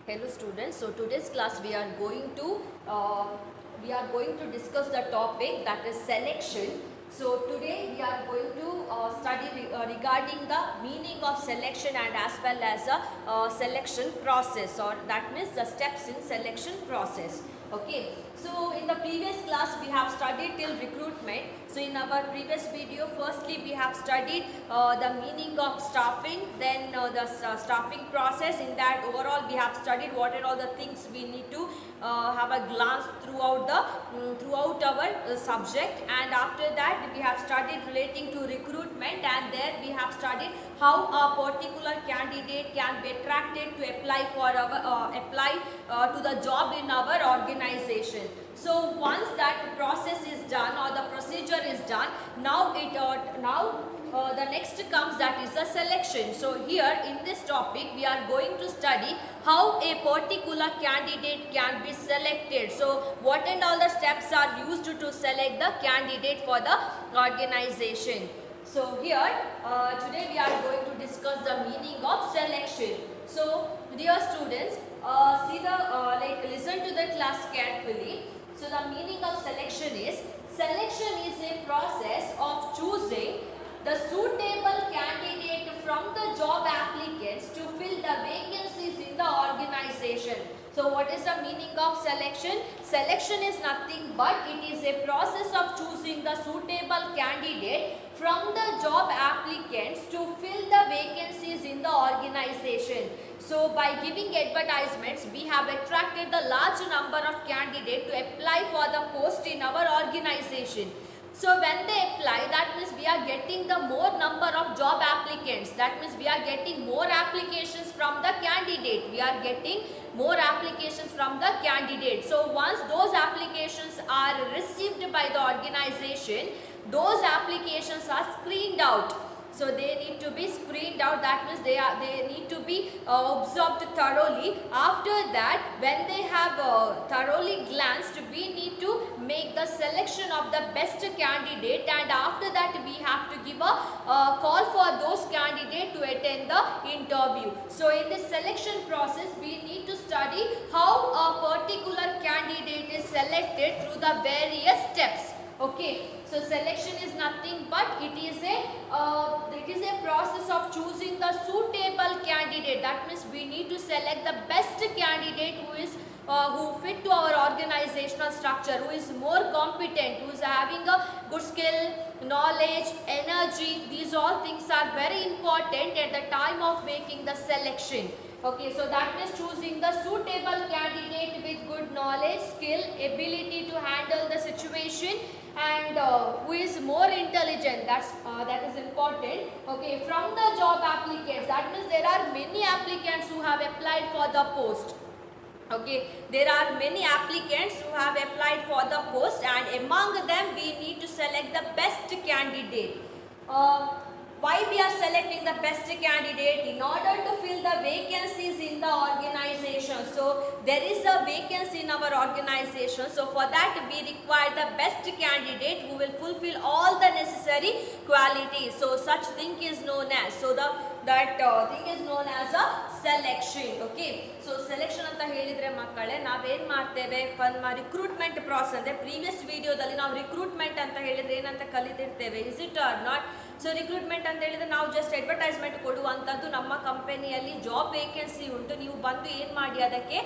Hello students. So today's class we are going to discuss the topic that is selection. So today we are going to study regarding the meaning of selection and as well as a selection process, or that means the steps in selection process. Okay. So in the previous class we have studied till recruitment. So in our previous video, firstly we have studied the meaning of staffing, then the staffing process. In that overall we have studied what are all the things we need to have a glance throughout our subject, and after that we have studied relating to recruitment, and there we have studied how a particular candidate can be attracted to apply to the job in our organization. So once that process is done or the procedure is done, now the next comes, that is the selection. So here in this topic we are going to study how a particular candidate can be selected. So what and all the steps are used to select the candidate for the organization. So here today we are going to discuss the meaning of selection. So dear students, listen to the class carefully. So the meaning of selection is a process of choosing the suitable candidate from the job applicants to fill the vacancies in the organization. So what is the meaning of selection? Selection is nothing but it is a process of choosing the suitable candidate from the job applicants to fill the vacancies in the organization. So by giving advertisements, we have attracted the large number of candidates to apply for the post in our organization. So when they apply, that means we are getting the more number of job applicants. That means we are getting more applications from the candidate. We are getting more applications from the candidate. So once those applications are received by the organization, those applications are screened out. So they need to be screened out. That means they need to be observed thoroughly. After that, when they have thoroughly glanced, we need to make the selection of the best candidate, and after that we have to give a call for those candidates to attend the interview. So in this selection process, we need to study how a particular candidate is selected through the various steps. Okay, so selection is nothing but it is a process of choosing the suitable candidate. That means we need to select the best candidate who fit to our organizational structure, who is more competent, who is having a good skill, knowledge, energy. These all things are very important at the time of making the selection. Okay, so that means choosing the suitable candidate with good knowledge, skill, ability to handle the situation, and who is more intelligent. That is important. Okay, from the job applicants, that means there are many applicants who have applied for the post. Okay, there are many applicants who have applied for the post, and among them we need to select the best candidate. Why we are selecting the best candidate? In order to fill the vacancies in the organization. So there is a vacancy in our organization. So for that we require the best candidate who will fulfill all the necessary qualities. So such thing is known as, thing is known as a selection. Okay, so selection anta helidre makkale nav ಏನು ಮಾಡ್ತೇವೆ recruitment process ಅಂದ್ರೆ previous ವಿಡಿಯೋದಲ್ಲಿ ನಾವು recruitment ಅಂತ ಹೇಳಿದ್ರೆ ಏನಂತ ಕಲಿತಿರ್ತೇವೆ. Is it or not? So recruitment ಅಂತ ಹೇಳಿದ್ರೆ ನಾವು ಜಸ್ಟ್ ಅಡ್ವರ್ಟೈಸ್ಮೆಂಟ್ ಕೊಡುವಂಥದ್ದು. ನಮ್ಮ ಕಂಪನಿಯಲ್ಲಿ ಜಾಬ್ ವೇಕೆನ್ಸಿ ಉಂಟು, ನೀವು ಬಂದು ಏನು ಮಾಡಿ ಅದಕ್ಕೆ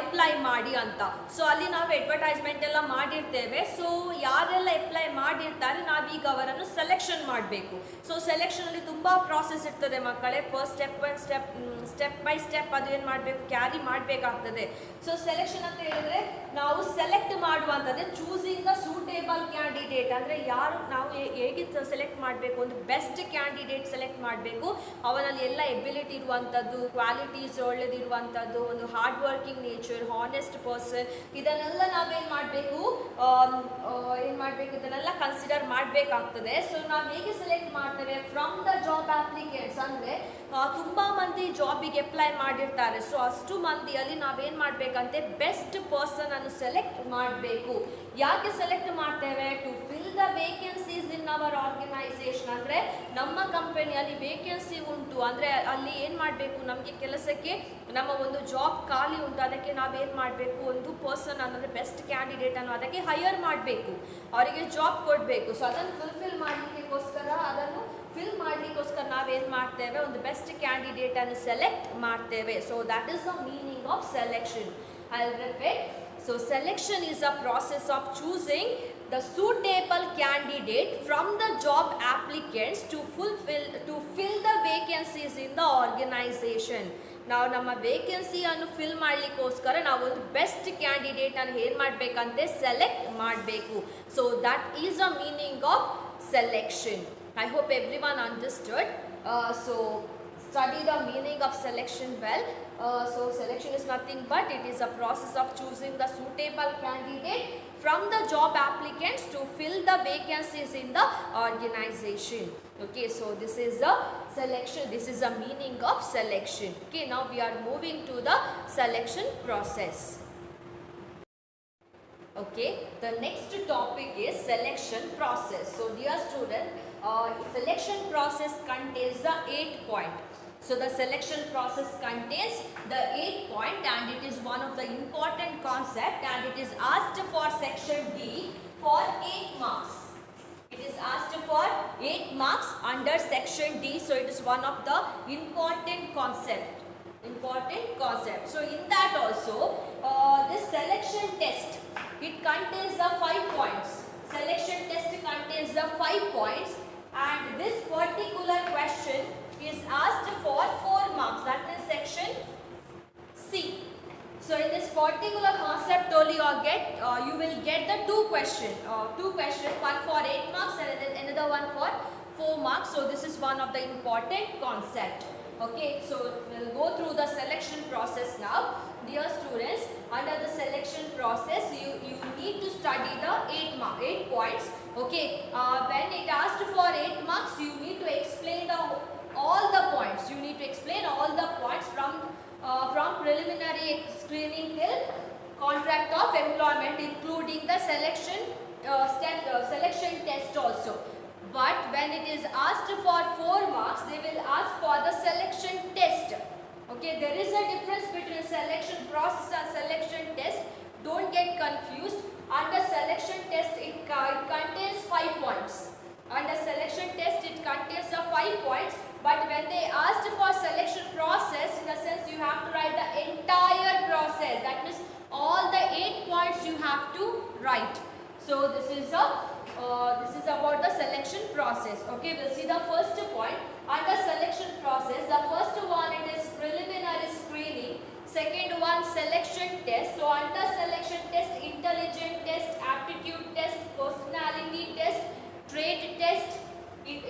ಅಪ್ಲೈ ಮಾಡಿ ಅಂತ. ಸೊ ಅಲ್ಲಿ ನಾವು ಅಡ್ವರ್ಟೈಸ್ಮೆಂಟ್ ಎಲ್ಲ ಮಾಡಿರ್ತೇವೆ. ಸೊ ಯಾರೆಲ್ಲ ಅಪ್ಲೈ ಮಾಡಿರ್ತಾರೆ ನಾವೀಗ ಅವರನ್ನು ಸೆಲೆಕ್ಷನ್ ಮಾಡಬೇಕು. ಸೊ ಸೆಲೆಕ್ಷನಲ್ಲಿ ತುಂಬ ಪ್ರಾಸೆಸ್ ಇರ್ತದೆ ಮಕ್ಕಳೇ. ಫಸ್ಟ್ ಸ್ಟೆಪ್ ಬೈ ಸ್ಟೆಪ್ ಅದು ಏನು ಮಾಡಬೇಕು, ಕ್ಯಾರಿ ಮಾಡಬೇಕಾಗ್ತದೆ. ಸೊ ಸೆಲೆಕ್ಷನ್ ಅಂತ ಹೇಳಿದ್ರೆ ನಾವು ಸೆಲೆಕ್ಟ್ ಮಾಡುವಂಥದ್ದೇ ಚೂಸಿಂಗ್ ದ ಸೂಟೇಬಲ್ ಕ್ಯಾಂಡಿಡೇಟ್. ಅಂದರೆ ಯಾರು ನಾವು ಹೇಗೆ ಸೆಲೆಕ್ಟ್ ಮಾಡಬೇಕು, ಒಂದು ಬೆಸ್ಟ್ ಕ್ಯಾಂಡಿಡೇಟ್ ಸೆಲೆಕ್ಟ್ ಮಾಡಬೇಕು. ಅವನಲ್ಲಿ ಎಲ್ಲ ಎಬಿಲಿಟಿ ಇರುವಂಥದ್ದು, ಕ್ವಾಲಿಟೀಸ್ ಒಳ್ಳೆದಿರುವಂಥದ್ದು, ಒಂದು hard working nature, honest person, ಇದನ್ನೆಲ್ಲ ನಾವೇನು ಮಾಡಬೇಕು ಇದನ್ನೆಲ್ಲ ಕನ್ಸಿಡರ್ ಮಾಡಬೇಕಾಗ್ತದೆ. ಸೊ ನಾವು ಹೇಗೆ ಸೆಲೆಕ್ಟ್ ಮಾಡ್ತೇವೆ? From the job applicants. ಅಂದರೆ ತುಂಬ ಮಂದಿ ಜಾಬಿಗೆ ಅಪ್ಲೈ ಮಾಡಿರ್ತಾರೆ. ಸೊ ಅಷ್ಟು ಮಂದಿಯಲ್ಲಿ ನಾವೇನು ಮಾಡಬೇಕಂತೆ ಬೆಸ್ಟ್ ಪರ್ಸನ್ ಅನ್ನು ಸೆಲೆಕ್ಟ್ ಮಾಡಬೇಕು. ಯಾಕೆ ಸೆಲೆಕ್ಟ್ ಮಾಡ್ತೇವೆ? To fill the the vacancies in our organization. ಅಂದರೆ ನಮ್ಮ ಕಂಪನಿಯಲ್ಲಿ ವೇಕೆನ್ಸಿ ಉಂಟು ಅಂದರೆ ಅಲ್ಲಿ ಏನು ಮಾಡಬೇಕು, ನಮಗೆ ಕೆಲಸಕ್ಕೆ ನಮ್ಮ ಒಂದು ಜಾಬ್ ಖಾಲಿ ಉಂಟು, ಅದಕ್ಕೆ ನಾವೇನು ಮಾಡಬೇಕು, ಒಂದು ಪರ್ಸನ್ ಅಂದರೆ ಬೆಸ್ಟ್ ಕ್ಯಾಂಡಿಡೇಟ್ ಅನ್ನು ಅದಕ್ಕೆ ಹೈಯರ್ ಮಾಡಬೇಕು, ಅವರಿಗೆ ಜಾಬ್ ಕೊಡಬೇಕು. ಸೊ ಅದನ್ನು ಫುಲ್ಫಿಲ್ ಮಾಡಲಿಕ್ಕೋಸ್ಕರ ನಾವೇನು ಮಾಡ್ತೇವೆ, ಒಂದು ಬೆಸ್ಟ್ ಕ್ಯಾಂಡಿಡೇಟ್ ಅನ್ನು ಸೆಲೆಕ್ಟ್ ಮಾಡ್ತೇವೆ. So that is the meaning of selection. I will repeat. So selection is a process of choosing the suitable candidate from the job applicants to fill the vacancies in the organization. ನಾವು ನಮ್ಮ ವೇಕೆನ್ಸಿಯನ್ನು fill ಮಾಡಲಿಕ್ಕೋಸ್ಕರ ನಾವು ಒಂದು best ಕ್ಯಾಂಡಿಡೇಟನ್ನು ಏನು ಮಾಡಬೇಕಂತೆ, select ಮಾಡಬೇಕು. So that is a meaning of selection. I hope everyone understood. So study the meaning of selection well. So selection is nothing but it is a process of choosing the suitable candidate from the job applicants to fill the vacancies in the organization. Okay, so this is the selection, this is the meaning of selection. Okay, now we are moving to the selection process. Okay, the next topic is selection process. So dear student, selection process contains the 8 point. So the selection process contains the 8 point and it is one of the important concept and it is asked for section D for 8 marks. It is asked for 8 marks under section D. So it is one of the important concept. So in that also this selection test, it contains the 5 points. Selection test contains the 5 points and this particular question is asked for 4 marks, that is section C. So in this particular concept only you will get the two questions, one for 8 marks and then another one for 4 marks. So this is one of the important concept. Okay, so we'll go through the selection process now. Dear students, under the selection process you need to study the 8 points. Okay, when it asked for 8 marks you need to explain all the points. You need to explain all the points from preliminary screening till contract of employment, including the selection test also. But when it is asked for 4 marks, they will ask for the selection test. Okay, there is a difference between selection process and selection test. Don't get confused. Under selection test, it contains 5 points. Under selection test, it contains the 5 points. But when they asked for selection process, in a sense you have to write the entire process. That means all the 8 points you have to write. So this is about the selection process. Okay, we'll see the first point. Under selection process, the first one it is preliminary screening. Second one, selection test. So under selection test, intelligence test, aptitude test, personality test, trade test,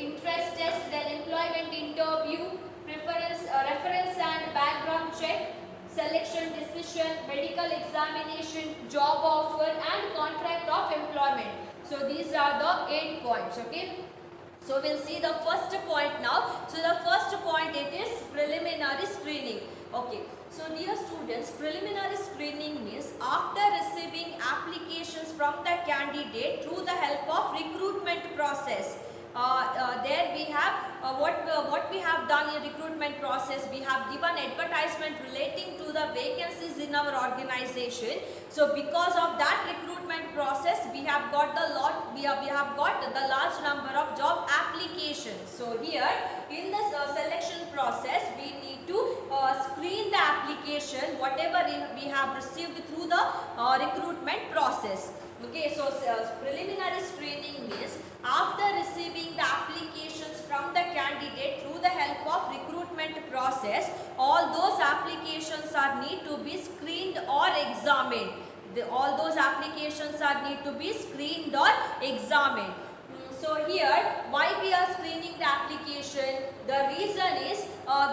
interest test, then employment interview, reference and background check, selection decision, medical examination, job offer and contract of employment. So these are the 8 points. Okay, so we'll see the first point now. So the first point, it is preliminary screening. Okay, so dear students, preliminary screening means after receiving applications from the candidate through the help of recruitment process. There we have what we have done in recruitment process. We have given advertisement relating to the vacancies in our organization. So because of that recruitment process, we have got the large number of job applications. So here in this selection process, we need to screen the application whatever we have received through the recruitment process. Okay, so preliminary screening means after receiving the applications from the candidate through the help of recruitment process, all those applications need to be screened or examined. All those applications need to be screened or examined. So here, why we are screening the application? The reason is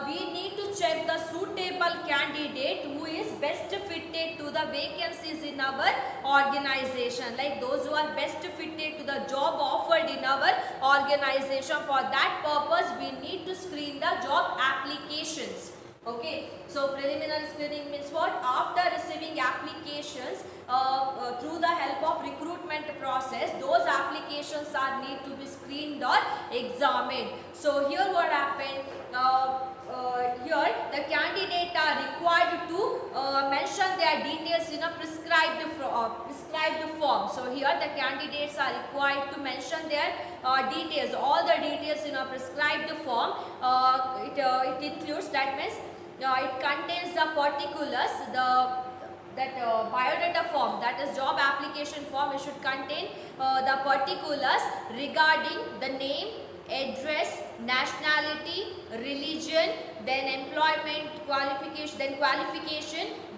we need to check the suitable candidate who is best fitted to the vacancies in our organization, like those who are best fitted to the job offered in our organization. For that purpose, we need to screen the job applications. Okay, so preliminary screening means what? After receiving applications through the help of recruitment process, those applications are need to be screened or examined. So here what happened? Here the candidate are required to mention their details in a prescribed form. So here the candidates are required to mention their details, all the details in a prescribed form. It includes, that means it contains the particulars, that biodata form, that is job application form. It should contain the particulars regarding the name, address, nationality, religion, then employment qualification,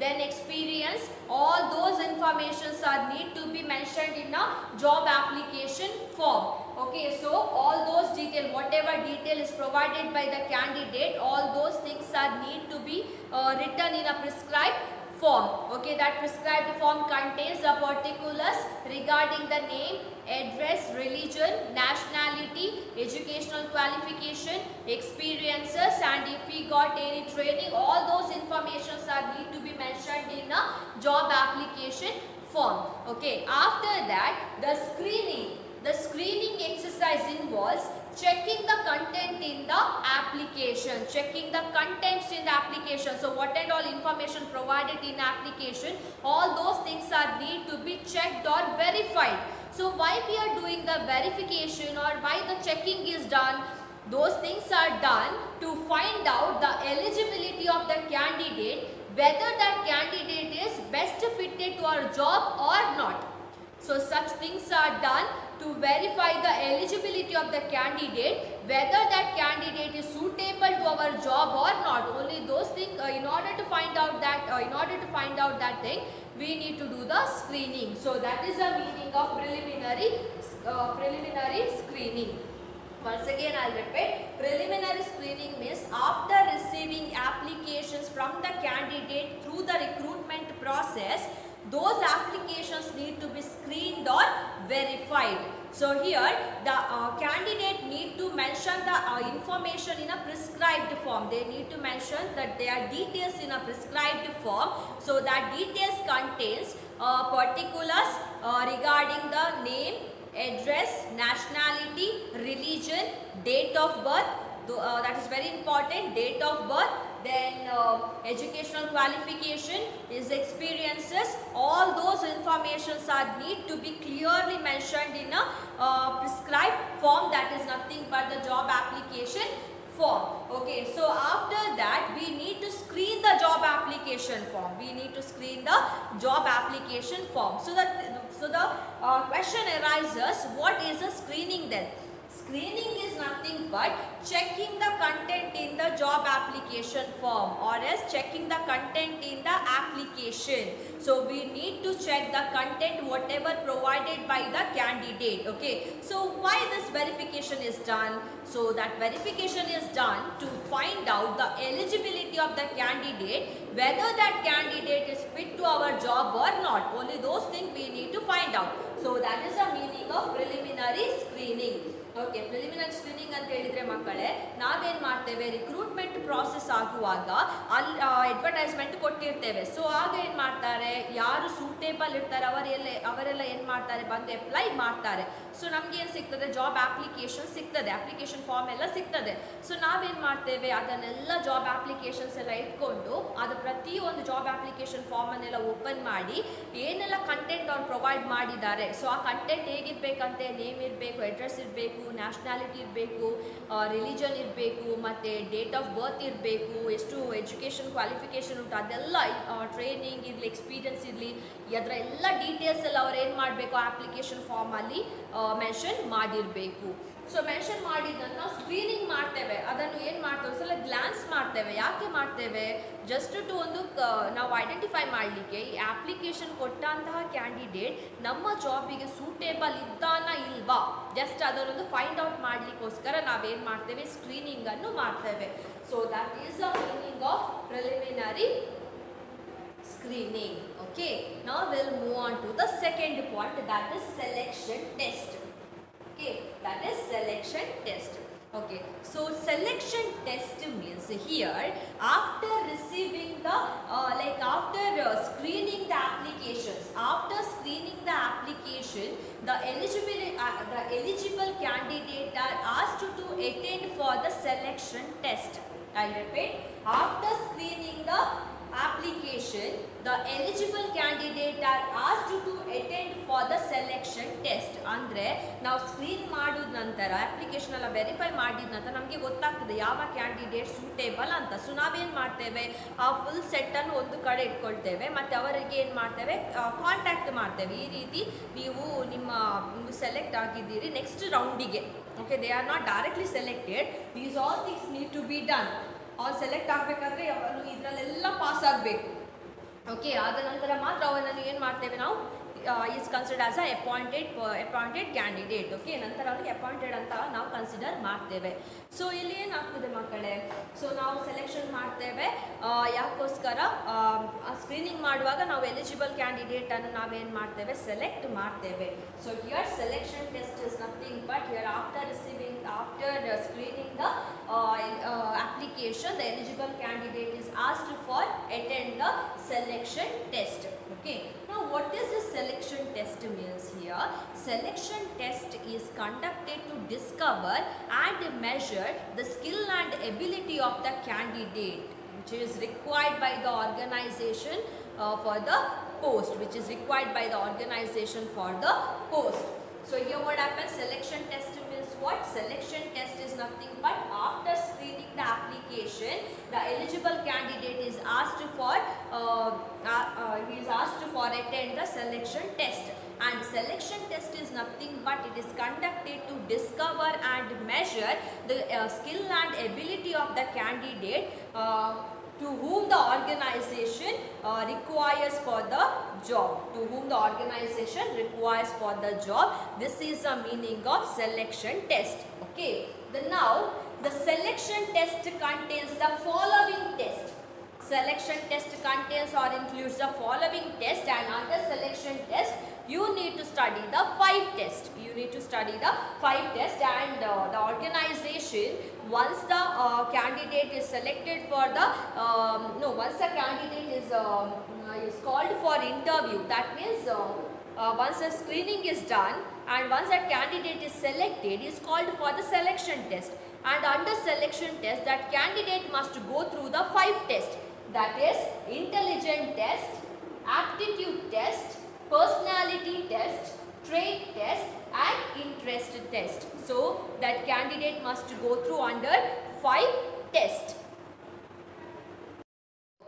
then experience. All those informations are need to be mentioned in a job application form. Okay, so all those detail, whatever detail is provided by the candidate, all those things are need to be written in a prescribed form. Okay, that prescribed form contains the particulars regarding the name, address, religion, nationality, educational qualification, experiences, and if we got any training, all those informations are need to be mentioned in a job application form. Okay, after that the screening exercise involves checking the content in the application, So what and all information provided in application, all those things are need to be checked or verified. So why we are doing the verification or why the checking is done? Those things are done to find out the eligibility of the candidate, whether that candidate is best fitted to our job or not. So such things are done to verify the eligibility of the candidate, whether that candidate is suitable to our job or not. Only those things, in order to find out that thing, we need to do the screening. So that is the meaning of preliminary screening. Once again I'll repeat, preliminary screening means after receiving applications from the candidate through the recruitment process, those applications need to be screened or verified. So here the candidate need to mention the information in a prescribed form. They need to mention that their details in a prescribed form. So that details contains particulars regarding the name, address, nationality, religion, date of birth, that is very important, date of birth, then educational qualification, his experiences. All those informations are need to be clearly mentioned in a prescribed form, that is nothing but the job application form. Okay, so after that we need to screen the job application form. So the question arises, what is a screening then? Screening is nothing but checking the content in the job application form, or else checking the content in the application. So we need to check the content whatever provided by the candidate. Okay, so why this verification is done? So that verification is done to find out the eligibility of the candidate, whether that candidate is fit to our job or not. Only those things we need to find out. So that is the meaning of preliminary screening. Okay, preliminary screening ಅಂತ ಹೇಳಿದ್ರೆ ಮಕ್ಕಳೇ, ನಾವೇನ್ ಮಾಡ್ತೇವೆ, recruitment process ಆಗುವಾಗ ಅಲ್ಲಿ advertisement ಕೊಟ್ಟಿರ್ತೇವೆ. So ಆಗ ಏನ್ ಮಾಡ್ತಾರೆ, ಯಾರು ಸೂಟೇಬಲ್ ಇರ್ತಾರೆ ಅವರೆಲ್ಲ ಏನ್ ಮಾಡ್ತಾರೆ, ಬಂದು ಅಪ್ಲೈ ಮಾಡ್ತಾರೆ. ಸೊ ನಮ್ಗೆ ಏನು ಸಿಗ್ತದೆ, ಜಾಬ್ ಅಪ್ಲಿಕೇಶನ್ ಸಿಗ್ತದೆ, ಅಪ್ಲಿಕೇಶನ್ ಫಾರ್ಮ್ ಎಲ್ಲ ಸಿಗ್ತದೆ. ಸೊ ನಾವೇನ್ ಮಾಡ್ತೇವೆ, ಅದನ್ನೆಲ್ಲ ಜಾಬ್ ಅಪ್ಲಿಕೇಶನ್ಸ್ ಎಲ್ಲ ಇಟ್ಕೊಂಡು ಅದು ಪ್ರತಿಯೊಂದು ಜಾಬ್ ಅಪ್ಲಿಕೇಶನ್ ಫಾರ್ಮ್ ಅನ್ನೆಲ್ಲ ಓಪನ್ ಮಾಡಿ ಏನೆಲ್ಲ ಕಂಟೆಂಟ್ ಅವ್ರು ಪ್ರೊವೈಡ್ ಮಾಡಿದ್ದಾರೆ, ಸೊ ಆ ಕಂಟೆಂಟ್ ಹೇಗಿರ್ಬೇಕಂತೆ, ನೇಮ್ ಇರಬೇಕು, ಅಡ್ರೆಸ್ ಇರಬೇಕು, ನ್ಯಾಷನಾಲಿಟಿ ಇರಬೇಕು, ರಿಲಿಜನ್ ಇರಬೇಕು, ಮತ್ತು ಡೇಟ್ ಆಫ್ ಬರ್ತ್ ಇರಬೇಕು, ಎಷ್ಟು ಎಜುಕೇಷನ್ ಕ್ವಾಲಿಫಿಕೇಷನ್ ಉಂಟು ಅದೆಲ್ಲ, ಟ್ರೈನಿಂಗ್ ಇರಲಿ, ಎಕ್ಸ್ಪೀರಿಯನ್ಸ್ ಇರಲಿ, ಅದರ ಎಲ್ಲ ಡೀಟೇಲ್ಸ್ ಎಲ್ಲ ಅವ್ರು ಏನು ಮಾಡಬೇಕು, ಅಪ್ಲಿಕೇಶನ್ ಫಾರ್ಮಲ್ಲಿ ಮೆನ್ಷನ್ ಮಾಡಿರಬೇಕು. ಸೊ ಮೆನ್ಷನ್ ಮಾಡಿದ್ದನ್ನು ನಾವು ಸ್ಕ್ರೀನಿಂಗ್ ಮಾಡ್ತೇವೆ. ಅದನ್ನು ಏನು ಮಾಡ್ತೇವೆ, ಸಲ ಗ್ಲಾನ್ಸ್ ಮಾಡ್ತೇವೆ. ಯಾಕೆ ಮಾಡ್ತೇವೆ, ಜಸ್ಟ್ ಟು ಒಂದು ನಾವು ಐಡೆಂಟಿಫೈ ಮಾಡಲಿಕ್ಕೆ ಈ ಅಪ್ಲಿಕೇಶನ್ ಕೊಟ್ಟಂತಹ ಕ್ಯಾಂಡಿಡೇಟ್ ನಮ್ಮ ಜಾಬಿಗೆ ಸೂಟೇಬಲ್ ಇದ್ದಾನಾ ಇಲ್ವಾ, ಜಸ್ಟ್ ಅದನ್ನೊಂದು ಫೈಂಡ್ ಔಟ್ ಮಾಡಲಿಕ್ಕೋಸ್ಕರ ನಾವೇನು ಮಾಡ್ತೇವೆ, ಸ್ಕ್ರೀನಿಂಗನ್ನು ಮಾಡ್ತೇವೆ. So that is the meaning of preliminary screening. Okay, now we'll move on to the second part, that is selection test. Okay, that is selection test. Okay, so selection test means here after receiving the after screening the applications, the eligible candidate are asked to attend for the selection test. I repeat, after screening the application, the eligible candidate are asked to attend for the selection test. ಅಂದ್ರೆ ನಾವು screen ಮಾಡಿದ ನಂತರ application ಎಲ್ಲ verify ಮಾಡಿದ ನಂತರ ನಮಗೆ ಗೊತ್ತಾಗ್ತದೆ ಯಾವ ಕ್ಯಾಂಡಿಡೇಟ್ ಸೂಟೇಬಲ್ ಅಂತ. ಸೊ ನಾವೇನು ಮಾಡ್ತೇವೆ, ಆ ಫುಲ್ ಸೆಟ್ಟನ್ನು ಒಂದು ಕಡೆ ಇಟ್ಕೊಳ್ತೇವೆ ಮತ್ತು ಅವರಿಗೆ ಏನು ಮಾಡ್ತೇವೆ, ಕಾಂಟ್ಯಾಕ್ಟ್ ಮಾಡ್ತೇವೆ. ಈ ರೀತಿ ನೀವು ಸೆಲೆಕ್ಟ್ ಆಗಿದ್ದೀರಿ ನೆಕ್ಸ್ಟ್ ರೌಂಡಿಗೆ. Okay, they are not directly selected, these all things need to be done. ಅವ್ರು ಸೆಲೆಕ್ಟ್ ಆಗಬೇಕಾದ್ರೆ ಅವನು ಇದರಲ್ಲೆಲ್ಲ ಪಾಸ್ ಆಗಬೇಕು. ಓಕೆ, ಆದ ನಂತರ ಮಾತ್ರ ಅವನನ್ನು ಏನು ಮಾಡ್ತೇವೆ ನಾವು, is considered as appointed candidate. Okay, ನಂತರ ಅವನಿಗೆ ಅಪಾಯಿಂಟೆಡ್ ಅಂತ ನಾವು ಕನ್ಸಿಡರ್ ಮಾಡ್ತೇವೆ. ಸೊ ಇಲ್ಲಿ ಏನಾಗ್ತದೆ ಮಕ್ಕಳೇ, ಸೊ ನಾವು ಸೆಲೆಕ್ಷನ್ ಮಾಡ್ತೇವೆ ಯಾಕೋಸ್ಕರ, ಸ್ಕ್ರೀನಿಂಗ್ ಮಾಡುವಾಗ ನಾವು ಎಲಿಜಿಬಲ್ ಕ್ಯಾಂಡಿಡೇಟನ್ನು ನಾವೇನು ಮಾಡ್ತೇವೆ, ಸೆಲೆಕ್ಟ್ ಮಾಡ್ತೇವೆ. So here selection test is nothing but here after screening the application, the eligible candidate is asked for attend the selection test. Okay, now what is the selection test means here? Selection test is conducted to discover and measure the skill and ability of the candidate which is required by the organization for the post, So here what happens, selection test means what? Selection test is nothing but after screening the application, the eligible candidate is asked for attend the selection test. And selection test is nothing but it is conducted to discover and measure the skill and ability of the candidate to whom the organization requires for the job. This is the meaning of selection test. Okay, now the selection test contains the following test. Selection test contains or includes the following test, and under selection test you need to study the 5 tests. And the organization, once the candidate is selected for the once the candidate is called for interview, that means once the screening is done and once that candidate is selected, is called for the selection test. And under selection test, that candidate must go through the 5 tests, that is intelligence test, aptitude test, personality test, trait test and interest test. So that candidate must go through under 5 tests.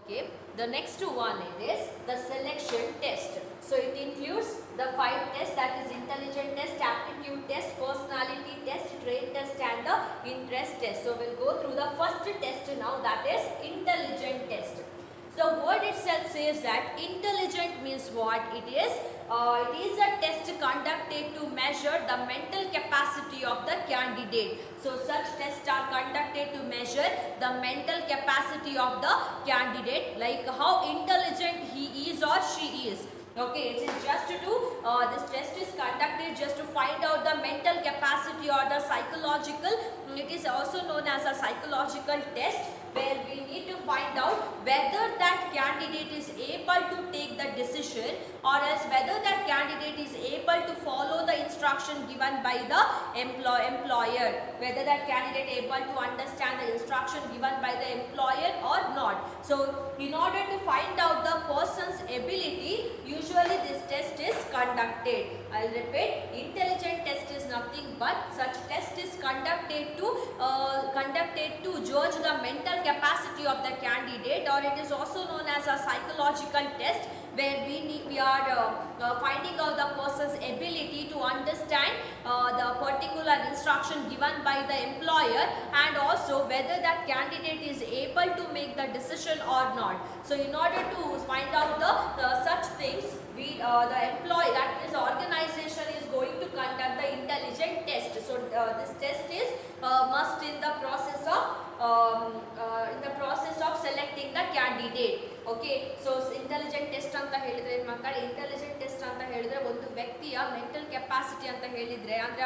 Okay, the next one is the selection test. So it includes the 5 tests, that is intelligence test, aptitude test, personality test, trait test and the interest test. So we'll go through the first test now, that is intelligence test. So word itself says that intelligent means what? It is a test conducted to measure the mental capacity of the candidate. So such tests are conducted to measure the mental capacity of the candidate, like how intelligent he is or she is. Okay, it is just to this test is conducted just to find out the mental capacity or the psychological. It is also known as a psychological test, where we need to find out whether that candidate is able to take the decision or else whether that candidate is able to follow the instruction given by the employer, whether that candidate is able to understand the instruction given by the employer or not. So in order to find out the person's ability, usually this test is conducted. I'll repeat, intelligence test is nothing but such test is conducted to judge the mental capacity of the candidate, or it is also known as a psychological test, where we are finding out the person's ability to understand the particular instruction given by the employer, and also whether that candidate is able to make the decision or not. So in order to find out the such things, the employee, that is organization, is going to conduct the intelligence test. So this test is must in the process of selecting the candidate. Okay. So intelligent test ಅಂತ ಹೇಳಿದ್ರೆ ಮಕ್ಕಳು, intelligent test ಅಂತ ಹೇಳಿದ್ರೆ ಒಂದು ವ್ಯಕ್ತಿಯ mental capacity ಅಂತ ಹೇಳಿದ್ರೆ ಅಂದ್ರೆ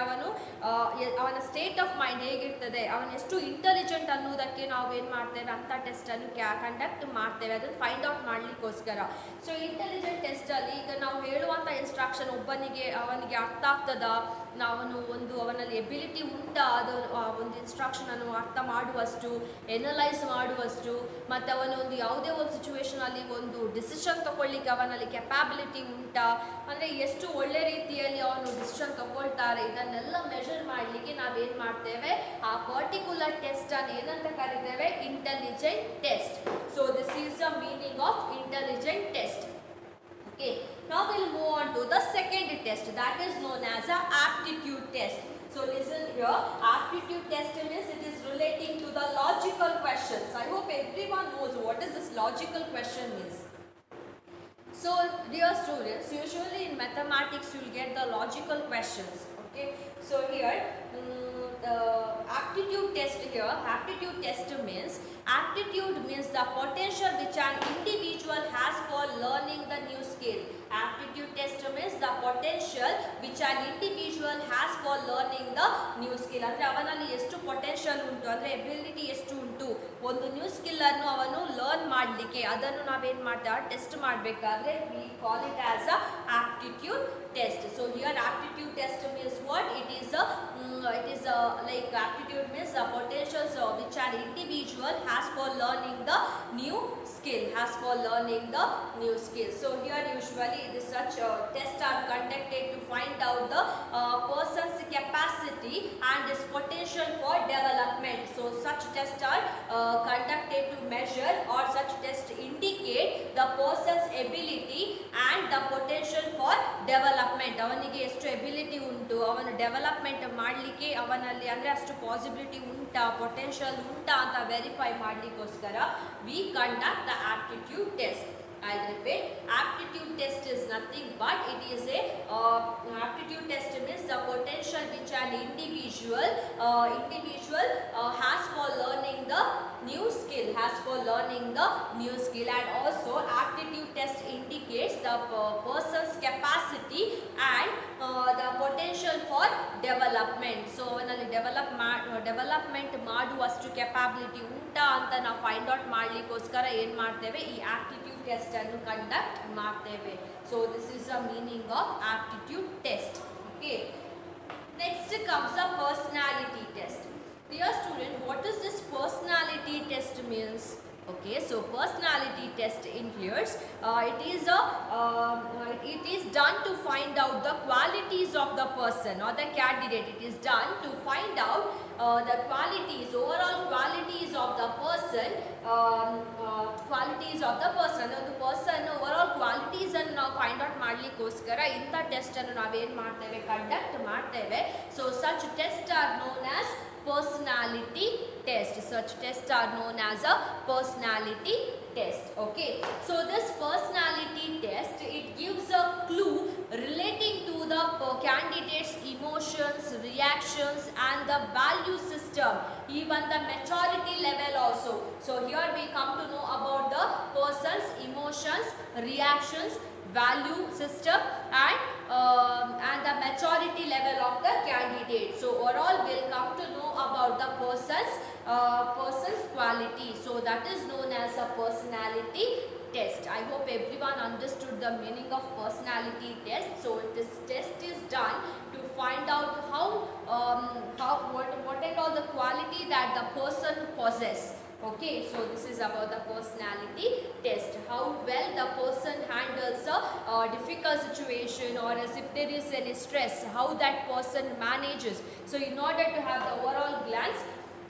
ಅವನ ಸ್ಟೇಟ್ ಆಫ್ ಮೈಂಡ್ ಹೇಗಿರ್ತದೆ, ಅವನು ಎಷ್ಟು ಇಂಟೆಲಿಜೆಂಟ್ ಅನ್ನೋದಕ್ಕೆ ನಾವು ಏನು ಮಾಡ್ತೇವೆ ಅಂತ ಟೆಸ್ಟ್ ಅನ್ನು ಕಂಡಕ್ಟ್ ಮಾಡ್ತೇವೆ, ಅದನ್ನು ಫೈಂಡ್ ಔಟ್ ಮಾಡ್ಲಿಕ್ಕೋಸ್ಕರ. ಸೊ ಇಂಟೆಲಿಜೆಂಟ್ ಟೆಸ್ಟ್ ಅಲ್ಲಿ ಈಗ ನಾವು ಹೇಳುವಂತ ಇನ್ಸ್ಟ್ರಕ್ಷನ್ ಅವನಿಗೆ ಅರ್ಥ ಆಗ್ತದ, ಅವನಲ್ಲಿ ಎಬಿಲಿಟಿ ಉಂಟಾ ಅದು ಒಂದು ಇನ್ಸ್ಟ್ರಕ್ಷನ್ ಅನ್ನು ಅರ್ಥ ಮಾಡುವಷ್ಟು, ಎನಲೈಸ್ ಮಾಡುವಷ್ಟು, ಮತ್ತು ಅವನು ಯಾವುದೇ ಒಂದು ಸಿಚುವೇಶನ್ ಅಲ್ಲಿ ಒಂದು ಡಿಸಿಷನ್ ತಗೊಳ್ಳಿಕ್ಕೆ ಅವನಲ್ಲಿ ಕೆಪಾಬಿಲಿಟಿ ಉಂಟಾ, ಅಂದರೆ ಎಷ್ಟು ಒಳ್ಳೆ ರೀತಿಯಲ್ಲಿ ಅವನು ಡಿಸಿಷನ್ ತಗೊಳ್ತಾರೆ, ಇದನ್ನೆಲ್ಲ ಮೆಷರ್ ಮಾಡಲಿಕ್ಕೆ ನಾವೇನು ಮಾಡ್ತೇವೆ, ಆ ಪರ್ಟಿಕ್ಯುಲರ್ ಟೆಸ್ಟ್ ಅನ್ನು ಏನಂತ ಕರಿತೇವೆ, intelligent test. So this is the meaning of intelligent test. Okay, now we'll move on to the second test, that is known as a aptitude test. So listen here, aptitude test means it is relating to the logical questions. I hope everyone knows what is this logical question means. So dear students, usually in mathematics you will get the logical questions. Okay, so here the aptitude test here, aptitude test means, aptitude means the potential which an individual has for learning the new skill. Aptitude test means the potential which an individual has for learning the new skill. ಅಂದ್ರೆ ಅವನಲ್ಲಿ ಎಷ್ಟು potential ಉಂಟು, ಅಂದ್ರೆ ability ಎಷ್ಟು ಉಂಟು ಒಂದು new skill ಅನ್ನು ಅವನು ಲರ್ನ್ ಮಾಡಲಿಕ್ಕೆ, ಅದನ್ನು ನಾವೇನು ಮಾಡ್ತೇವೆ ಟೆಸ್ಟ್ ಮಾಡಬೇಕಾದ್ರೆ we call it as a aptitude test. So here aptitude test means what? It is like aptitude means the potentials which an individual has for learning the new skill, So here usually such tests are conducted to find out the person's capacity and his potential for development. So such tests are conducted to measure, or such tests indicate the person's ability and the potential for development. ಅವನಿಗೆ ಎಷ್ಟು ability ಉಂಟು, ಅವನು development ಮಾಡಲಿಕ್ಕೆ ಅವನಲ್ಲಿ ಅಂದರೆ ಅಷ್ಟು possibility ಉಂಟಾ, potential ಉಂಟಾ ಅಂತ verify ಮಾಡಲಿಕ್ಕೋಸ್ಕರ we conduct the aptitude test. I'll repeat, aptitude test is nothing but it is a aptitude test means the potential which an individual has for learning the new skill, and also aptitude test indicates the person's capacity and the potential for development. So ಅವನಲ್ಲಿ development ಮಾಡುವಷ್ಟು capability ಉಂಟಾ ಅಂತ ನಾವು find out ಮಾಡಲಿಕ್ಕೋಸ್ಕರ ಏನು ಮಾಡ್ತೇವೆ, ಈ aptitude test ಅನ್ನು conduct ಮಾಡ್ತೇವೆ. So this is the meaning of aptitude test. Okay, next comes the personality test. Dear student, what is this personality test means? Okay, so personality test includes it is done to find out the qualities of the person or the candidate. It is done to find out the qualities, overall qualities of the person, ಅಂದ್ರೆ ಒಂದು person overall qualities ಅನ್ನು ನಾವು find out ಮಾಡ್ಲಿಕ್ಕೋಸ್ಕರ ಇಂಥ test ಅನ್ನು ನಾವೇನು ಮಾಡ್ತೇವೆ, conduct ಮಾಡ್ತೇವೆ. So such test R known as personality test. Such tests are known as a personality test. Okay, so this personality test, it gives a clue relating to the candidate's emotions, reactions and the value system, even the maturity level also. So here we come to know about the person's emotions, reactions, value system and the maturity level of the candidate. So overall we'll come to know about the person's quality. So that is known as a personality test. I hope everyone understood the meaning of personality test. So this test is done to find out what are all the quality that the person possess. Okay, so this is about the personality test, how well the person handles a difficult situation, or as if there is any stress, how that person manages. So in order to have the overall glance,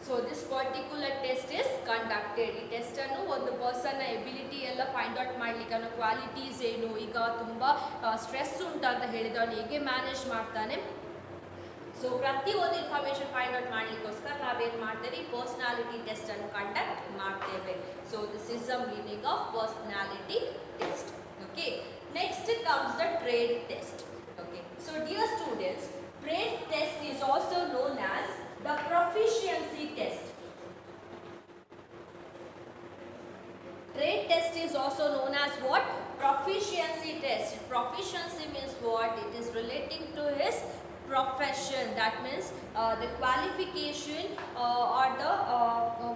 so this particular test is conducted. ಈ test ಅನ್ನು ಒಂದು person ability ಎಲ್ಲ find out ಮಾಡ್ಲಿಕ್ಕೆ, ಅನ್ನೋ qualities ಏನು, ಈಗ ತುಂಬ stress ಉಂಟು ಅಂತ ಹೇಳಿದ್ರೆ ಅವನು ಹೇಗೆ ಮ್ಯಾನೇಜ್ ಮಾಡ್ತಾನೆ, ಸೊ ಪ್ರತಿಯೊಂದು ಇನ್ಫಾರ್ಮೇಷನ್ ಫೈಂಡ್ ಔಟ್ ಮಾಡಲಿಕ್ಕೋಸ್ಕರ ನಾವೇನು ಮಾಡ್ತೇವೆ, ಪರ್ಸನಾಲಿಟಿ ಟೆಸ್ಟ್ ಅನ್ನು ಕಂಡಕ್ಟ್ ಮಾಡ್ತೇವೆ. So this is the meaning of personality test. Okay, next comes the trade test. Okay, so dear students, trade test is also known as the proficiency test. Trade test is also known as what? Proficiency test. Proficiency means what? It is relating to his profession. That means the qualification or the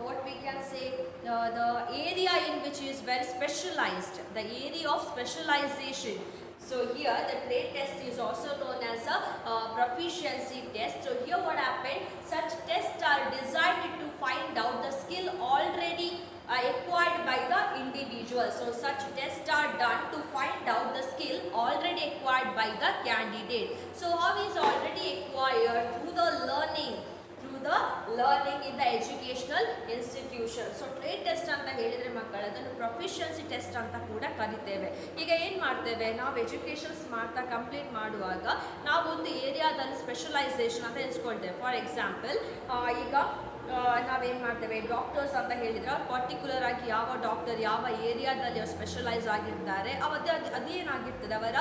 what we can say, the area in which he is very specialized, the area of specialization. So here the trade test is also known as a proficiency test. So here what happened, such tests are designed to find out the skill already acquired by the individual. So such tests are done to find out the skill already acquired by the candidate. So how is already acquired? Through the learning in the educational institution. So trade test ಅಂತ ಹೇಳಿದ್ರೆ ಮಕ್ಕಳು ಅದನ್ನು proficiency test ಅಂತ ಕೂಡ ಕರಿತೇವೆ. ಈಗ ಏನು ಮಾಡ್ತೇವೆ ನಾವು, ಎಜುಕೇಷನ್ಸ್ ಮಾಡ್ತಾ ಕಂಪ್ಲೀಟ್ ಮಾಡುವಾಗ ನಾವು ಒಂದು ಏರಿಯಾದಲ್ಲಿ ಸ್ಪೆಷಲೈಸೇಷನ್ ಅಂತ ಎನ್ಸ್ಕೊಳ್ತೇವೆ. ಫಾರ್ ಎಕ್ಸಾಂಪಲ್ ಈಗ ನಾವೇನು ಮಾಡ್ತೇವೆ, ಡಾಕ್ಟರ್ಸ್ ಅಂತ ಹೇಳಿದರೆ ಅವ್ರು ಪರ್ಟಿಕ್ಯುಲರ್ ಆಗಿ ಯಾವ ಡಾಕ್ಟರ್ ಯಾವ ಏರಿಯಾದಲ್ಲಿ ಅವ್ರು ಸ್ಪೆಷಲೈಸ್ ಆಗಿರ್ತಾರೆ ಅದೇನಾಗಿರ್ತದೆ ಅವರ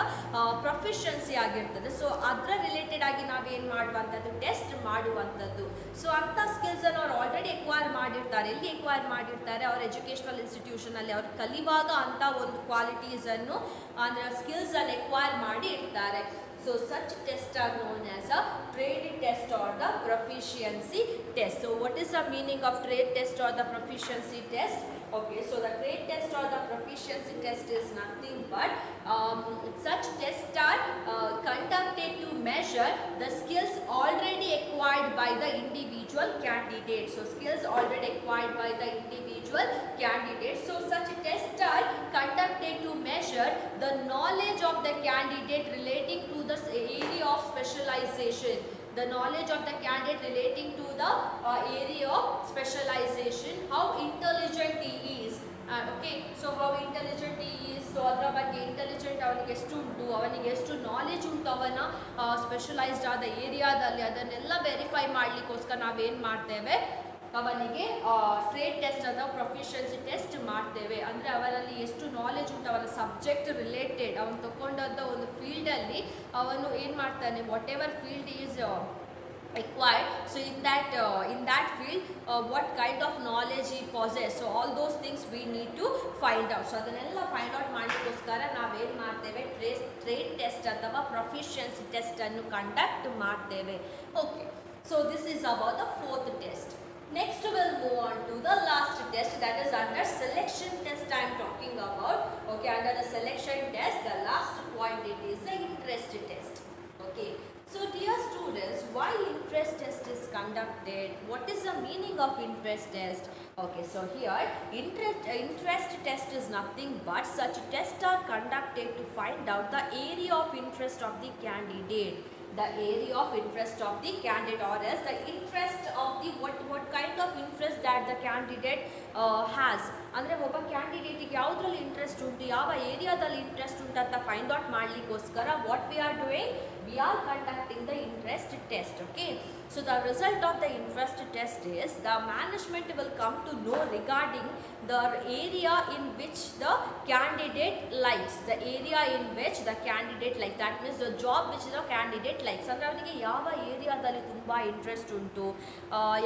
ಪ್ರೊಫಿಷಿಯನ್ಸಿ ಆಗಿರ್ತದೆ. ಸೊ ಅದರ ರಿಲೇಟೆಡ್ ಆಗಿ ನಾವೇನು ಮಾಡುವಂಥದ್ದು, ಟೆಸ್ಟ್ ಮಾಡುವಂಥದ್ದು. ಸೊ ಅಂಥ ಸ್ಕಿಲ್ಸನ್ನು ಅವ್ರು ಆಲ್ರೆಡಿ ಎಕ್ವೈರ್ ಮಾಡಿರ್ತಾರೆ. ಎಲ್ಲಿ ಎಕ್ವೈರ್ ಮಾಡಿರ್ತಾರೆ? ಅವ್ರ ಎಜುಕೇಷನಲ್ ಇನ್ಸ್ಟಿಟ್ಯೂಷನಲ್ಲಿ ಅವ್ರು ಕಲಿಯುವಾಗ ಅಂಥ ಒಂದು ಕ್ವಾಲಿಟೀಸನ್ನು ಅಂದರೆ ಸ್ಕಿಲ್ಸನ್ನು ಎಕ್ವೈರ್ ಮಾಡಿ ಇರ್ತಾರೆ. So such tests are known as a trade test or the proficiency test. So what is the meaning of trade test or the proficiency test? Okay, so the trade test or the proficiency test is nothing but such tests are conducted to measure the skills already acquired by the individual candidate. So skills already acquired by the individual candidate. So such tests are conducted to measure the knowledge of the candidate relating to the area of specialization. The knowledge of the candidate relating to the area of specialization, how intelligent he is. Okay, so how intelligent he is, so ಅದರ ಬಗ್ಗೆ intelligent ಅವನಿಗೆ ಎಷ್ಟು ಉಂಟು, ಅವನಿಗೆ ಎಷ್ಟು knowledge ಉಂಟು ಅವನ specialised ಆದ ಏರಿಯಾದಲ್ಲಿ, ಅದನ್ನೆಲ್ಲ ವೆರಿಫೈ ಮಾಡಲಿಕ್ಕೋಸ್ಕರ ನಾವೇನು ಮಾಡ್ತೇವೆ, ಅವನಿಗೆ ಟ್ರೇಡ್ ಟೆಸ್ಟ್ ಅಥವಾ ಪ್ರೊಫಿಷಿಯನ್ಸಿ ಟೆಸ್ಟ್ ಮಾಡ್ತೇವೆ. ಅಂದರೆ ಅವನಲ್ಲಿ ಎಷ್ಟು ನಾಲೆಜ್ ಉಂಟು, ಅವನ ಸಬ್ಜೆಕ್ಟ್ ರಿಲೇಟೆಡ್, ಅವನು ತಗೊಂಡಂಥ ಒಂದು ಫೀಲ್ಡಲ್ಲಿ ಅವನು ಏನು ಮಾಡ್ತಾನೆ, what ever field is acquired, so in that field what kind of knowledge he possess. So all those things we need to find out. So adanella find out ಮಾಡಲಿಕ್ಕೋಸ್ಕರ ನಾವೇನು ಮಾಡ್ತೇವೆ, ಟ್ರೇಡ್ ಟೆಸ್ಟ್ ಅಥವಾ proficiency test ಅನ್ನು conduct ಮಾಡ್ತೇವೆ. Okay, so this is about the fourth test. Next we'll move on to the last test, that is under selection test I am talking about. Okay, under the selection test, the last point, it is the interest test. Okay, so dear students, why interest test is conducted? What is the meaning of interest test? Okay, so here interest test is nothing but such tests are conducted to find out the area of interest of the candidate. The area of interest of the candidate, or else the interest of the what kind of interest that the candidate has. ಅಂದರೆ ಒಬ್ಬ ಕ್ಯಾಂಡಿಡೇಟಿಗೆ ಯಾವುದ್ರಲ್ಲಿ interest ಉಂಟು, ಯಾವ ಏರಿಯಾದಲ್ಲಿ interest ಉಂಟು ಅಂತ find out ಮಾಡಲಿಕ್ಕೋಸ್ಕರ what we are doing, we are conducting the interest test. Okay, so the result of the interest test is the management will come to know regarding the area in which the candidate likes, the area in which the candidate likes, that means the job which the candidate likes. ಅಂದರೆ ಅವನಿಗೆ ಯಾವ ಏರಿಯಾದಲ್ಲಿ ತುಂಬ interest ಉಂಟು,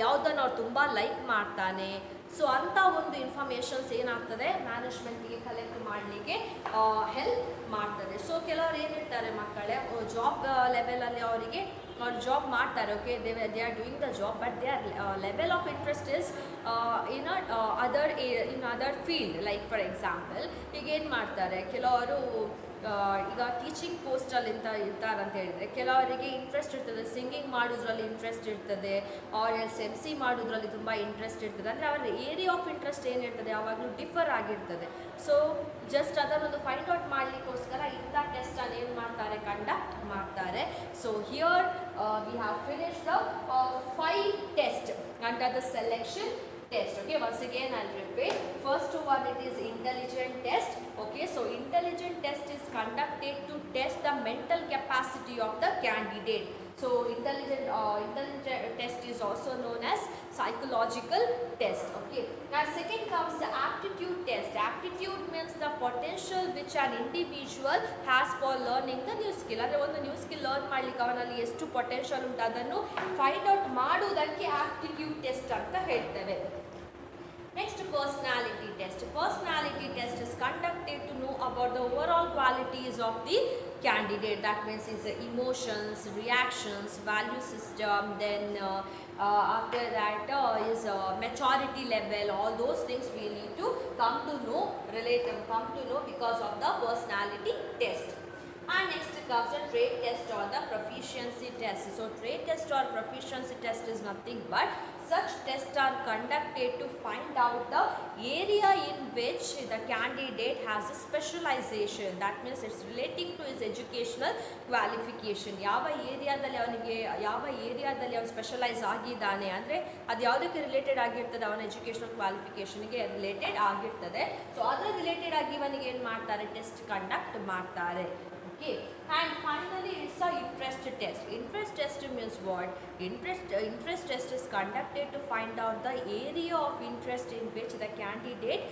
ಯಾವುದನ್ನು ಅವ್ರು ತುಂಬ like ಮಾಡ್ತಾನೆ. ಸೊ ಅಂಥ ಒಂದು ಇನ್ಫಾರ್ಮೇಷನ್ಸ್ ಏನಾಗ್ತದೆ, ಮ್ಯಾನೇಜ್ಮೆಂಟ್ಗೆ ಕಲೆಕ್ಟ್ ಮಾಡಲಿಕ್ಕೆ ಹೆಲ್ಪ್ ಮಾಡ್ತದೆ. ಸೊ ಕೆಲವರು ಏನಿರ್ತಾರೆ ಮಕ್ಕಳೇ, ಜಾಬ್ ಲೆವೆಲಲ್ಲಿ ಅವರಿಗೆ ಅವ್ರು ಜಾಬ್ ಮಾಡ್ತಾರೆ. Okay, they are doing the job, but they are level of interest is in other field. Like for example, ಈಗ ಏನು ಮಾಡ್ತಾರೆ ಕೆಲವರು, ಈಗ ಟೀಚಿಂಗ್ ಪೋಸ್ಟಲ್ಲಿ ಇರ್ತಾರಂತ ಹೇಳಿದರೆ ಕೆಲವರಿಗೆ ಇಂಟ್ರೆಸ್ಟ್ ಇರ್ತದೆ, ಸಿಂಗಿಂಗ್ ಮಾಡೋದ್ರಲ್ಲಿ ಇಂಟ್ರೆಸ್ಟ್ ಇರ್ತದೆ, ಆರ್ ಎಲ್ಸ್ MC ಮಾಡೋದ್ರಲ್ಲಿ ತುಂಬ ಇಂಟ್ರೆಸ್ಟ್ ಇರ್ತದೆ. ಅಂದರೆ ಅವರ ಏರಿಯಾ ಆಫ್ ಇಂಟ್ರೆಸ್ಟ್ ಏನಿರ್ತದೆ ಯಾವಾಗಲೂ ಡಿಫರ್ ಆಗಿರ್ತದೆ. ಸೊ ಜಸ್ಟ್ ಅದನ್ನೊಂದು ಫೈಂಡ್ ಔಟ್ ಮಾಡಲಿಕ್ಕೋಸ್ಕರ ಇಂಥ ಟೆಸ್ಟನ್ನು ಏನು ಮಾಡ್ತಾರೆ, ಕಂಡಕ್ಟ್ ಮಾಡ್ತಾರೆ. So here we have finished the 5 test under the selection test. Okay, once again I'll repeat. First one, it is intelligent test. Okay, so intelligent test is conducted to test the mental capacity of the candidate. So intelligent test is also known as psychological test. Okay, now second comes the aptitude test. Aptitude means the potential which an individual has for learning the new skill. ಅಂದರೆ ಒಂದು new skill learn ಮಾಡಲಿಕ್ಕೆ ಅವನಲ್ಲಿ ಎಷ್ಟು potential ಉಂಟು ಅದನ್ನು find out ಮಾಡುವುದಕ್ಕೆ aptitude test ಅಂತ ಹೇಳ್ತೇವೆ. Next, personality test. Personality test is conducted to know about the overall qualities of the candidate. That means his emotions, reactions, value system, then after that his maturity level, all those things we need to come to know, because of the personality test. And next comes the trait test or the proficiency test. So trait test or proficiency test is nothing but such tests are conducted to find out the area in which the candidate has a specialization. That means it's relating to his educational qualification. ಯಾವ ಏರಿಯಾದಲ್ಲಿ ಅವನು specialise ಆಗಿದ್ದಾನೆ ಅಂದರೆ ಅದು ಯಾವುದಕ್ಕೆ related ಆಗಿರ್ತದೆ, ಅವನ educational ಕ್ವಾಲಿಫಿಕೇಷನ್ಗೆ related ಆಗಿರ್ತದೆ. ಸೊ ಅದರ ರಿಲೇಟೆಡ್ ಆಗಿ ಇವನಿಗೆ ಏನು ಮಾಡ್ತಾರೆ, ಟೆಸ್ಟ್ ಕಂಡಕ್ಟ್ ಮಾಡ್ತಾರೆ. Okay, and finally it's a interest test. Interest test means what? Interest test is conducted to find out the area of interest in which the candidate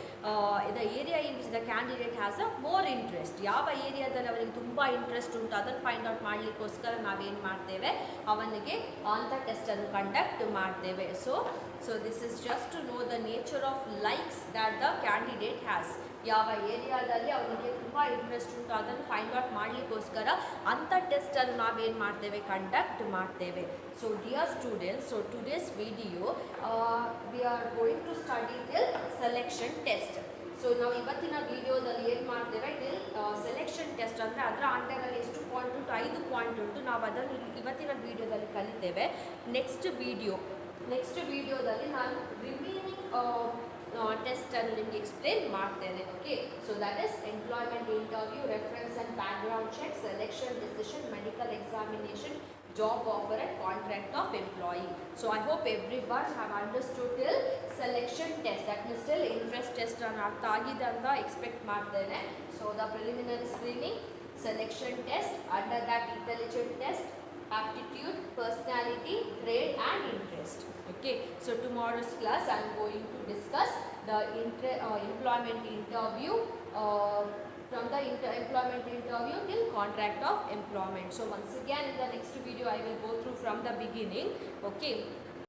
has a more interest. ಯಾವ ಏರಿಯಾದಲ್ಲಿ ಅವನಿಗೆ ತುಂಬ interest ಉಂಟು ಅದನ್ನು find out ಮಾಡಲಿಕ್ಕೋಸ್ಕರ ನಾವೇನು ಮಾಡ್ತೇವೆ, ಅವನಿಗೆ ಅಂಥ ಟೆಸ್ಟನ್ನು ಕಂಡಕ್ಟ್ ಮಾಡ್ತೇವೆ. So this is just to know the nature of likes that the candidate has. ಯಾವ ಏರಿಯಾದಲ್ಲಿ ಅವನಿಗೆ ತುಂಬ ಇಂಟ್ರೆಸ್ಟ್ ಉಂಟು ಅದನ್ನು ಫೈಂಡ್ ಔಟ್ ಮಾಡಲಿಕ್ಕೋಸ್ಕರ ಅಂಥ ಟೆಸ್ಟನ್ನು ನಾವೇನು ಮಾಡ್ತೇವೆ, ಕಂಡಕ್ಟ್ ಮಾಡ್ತೇವೆ. So dear students, so today's video we are going to study till selection test. So ನಾವು ಇವತ್ತಿನ ವಿಡಿಯೋದಲ್ಲಿ ಏನು ಮಾಡ್ತೇವೆ, ಟಿಲ್ ಸೆಲೆಕ್ಷನ್ ಟೆಸ್ಟ್ ಅಂದರೆ ಅದರ ಅಂಡರಲ್ಲಿ ಎಷ್ಟು ಪಾಯಿಂಟ್ ಉಂಟು, 5 ಪಾಯಿಂಟ್ ಉಂಟು. ನಾವು ಅದನ್ನು ಇವತ್ತಿನ ವಿಡಿಯೋದಲ್ಲಿ ಕಲಿತೇವೆ. ನೆಕ್ಸ್ಟ್ ವಿಡಿಯೋದಲ್ಲಿ ನಾನು ರಿಮೈನಿಂಗ್ ಟೆಸ್ಟ್ ಅನ್ನು ನಿಮಗೆ ಎಕ್ಸ್ಪ್ಲೇನ್ ಮಾಡ್ತೇನೆ. Okay, so that is employment interview, reference and background check, selection decision, medical examination, job offer and contract of employee. So I hope everyone have understood till selection test, that means till interest test ಅನ್ನು ಅರ್ಥ ಆಗಿದೆ ಅಂತ expect ಮಾಡ್ತೇನೆ. So the preliminary screening, selection test, under that intelligent test, aptitude, personality, trade and interest. Okay, so tomorrow's class I am going to discuss the employment interview, from the employment interview till contract of employment. So once again in the next video I will go through from the beginning. Okay.